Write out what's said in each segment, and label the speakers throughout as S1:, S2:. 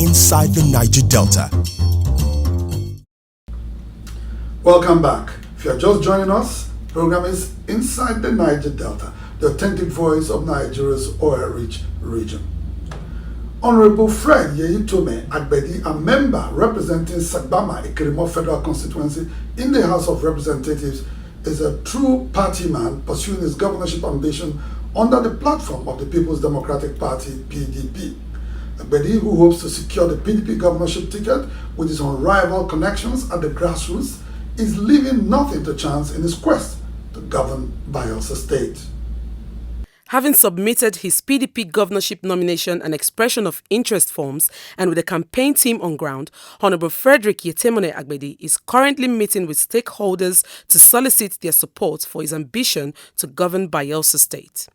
S1: inside the Niger Delta.
S2: Welcome back. If you are just joining us, the program is Inside the Niger Delta, the authentic voice of Nigeria's oil-rich region. Honorable Fred Yeyitome Agbedi, a member representing Sagbama Ikirimo Federal Constituency in the House of Representatives, is a true party man pursuing his governorship ambition under the platform of the People's Democratic Party, PDP. Agbedi, who hopes to secure the PDP governorship ticket with his unrivaled connections at the grassroots, is leaving nothing to chance in his quest to govern Bayelsa State.
S3: Having submitted his PDP governorship nomination and expression of interest forms, and with a campaign team on ground, Honorable Frederick Yetemone Agbedi is currently meeting with stakeholders to solicit their support for his ambition to govern Bayelsa State.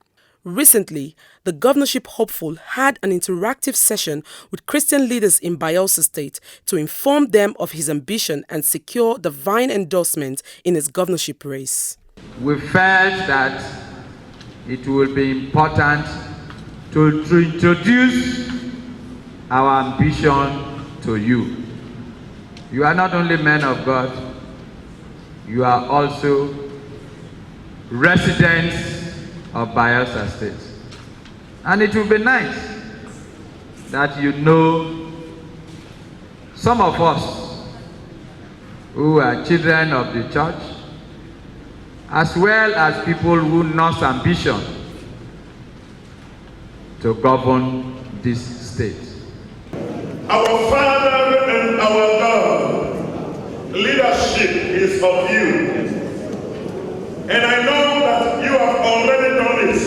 S3: Recently, the governorship hopeful had an interactive session with Christian leaders in Bayelsa State to inform them of his ambition and secure divine endorsement in his governorship race.
S4: We felt that it will be important to introduce our ambition to you. You are not only men of God, you are also residents of Bayelsa State. And it will be nice that you know some of us who are children of the church, as well as people who nurse ambition to govern this state.
S5: Our Father and our God, leadership is of you. And I know that you have already done it.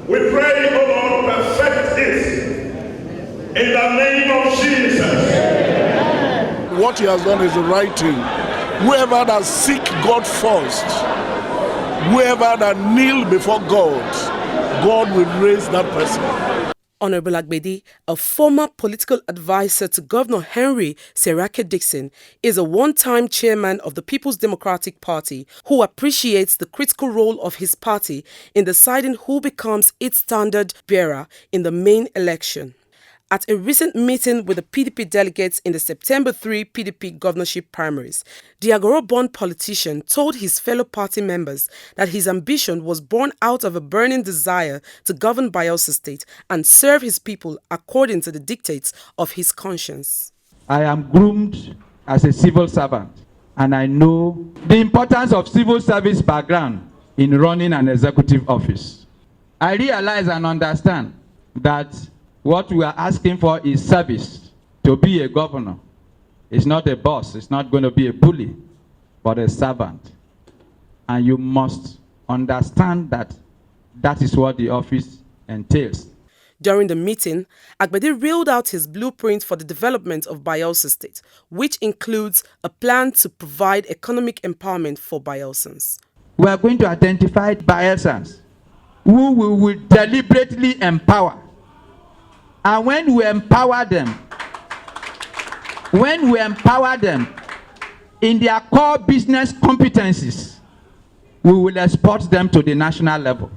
S5: We pray, O Lord, perfect it in the name of Jesus.
S6: What he has done is the right thing. Whoever that seek God first, whoever that kneel before God, God will raise that person.
S3: Honorable Agbedi, a former political advisor to Governor Henry Serake Dixon, is a one-time chairman of the People's Democratic Party who appreciates the critical role of his party in deciding who becomes its standard bearer in the main election. At a recent meeting with the PDP delegates in the September 3 PDP governorship primaries, the Agoro-born politician told his fellow party members that his ambition was born out of a burning desire to govern Bayelsa State and serve his people according to the dictates of his conscience.
S4: I am groomed as a civil servant, and I know the importance of civil service background in running an executive office. I realize and understand that what we are asking for is service. To be a governor, it's not a boss, it's not going to be a bully, but a servant. And you must understand that that is what the office entails.
S3: During the meeting, Agbedi reeled out his blueprint for the development of Bayelsa State, which includes a plan to provide economic empowerment for Bayelsans.
S4: We are going to identify Bayelsans who we will deliberately empower. And when we empower them in their core business competencies, we will export them to the national level.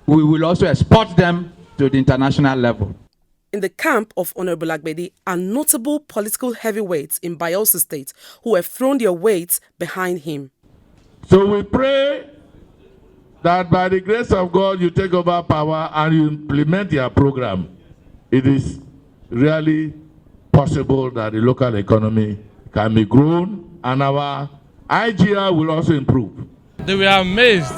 S4: We will also export them to the international level.
S3: In the camp of Honorable Agbedi are notable political heavyweights in Bayelsa State who have thrown their weight behind him.
S5: So we pray that by the grace of God, you take over power and you implement your program. It is really possible that the local economy can be grown and our IGR will also improve.
S7: They were amazed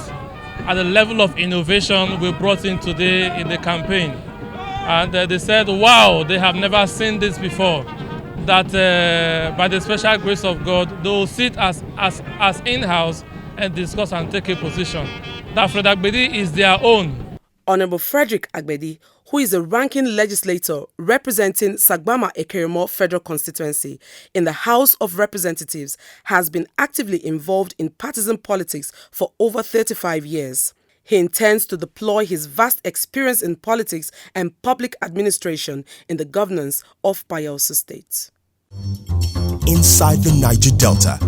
S7: at the level of innovation we brought in today in the campaign. And they said, wow, they have never seen this before. That by the special grace of God, they will sit as in-house and discuss and take a position. That Fred Agbedi is their own.
S3: Honorable Frederick Agbedi, who is a ranking legislator representing Sagbama Ikirimo Federal Constituency in the House of Representatives, has been actively involved in partisan politics for over 35 years. He intends to deploy his vast experience in politics and public administration in the governance of Bayelsa State.
S1: Inside the Niger Delta.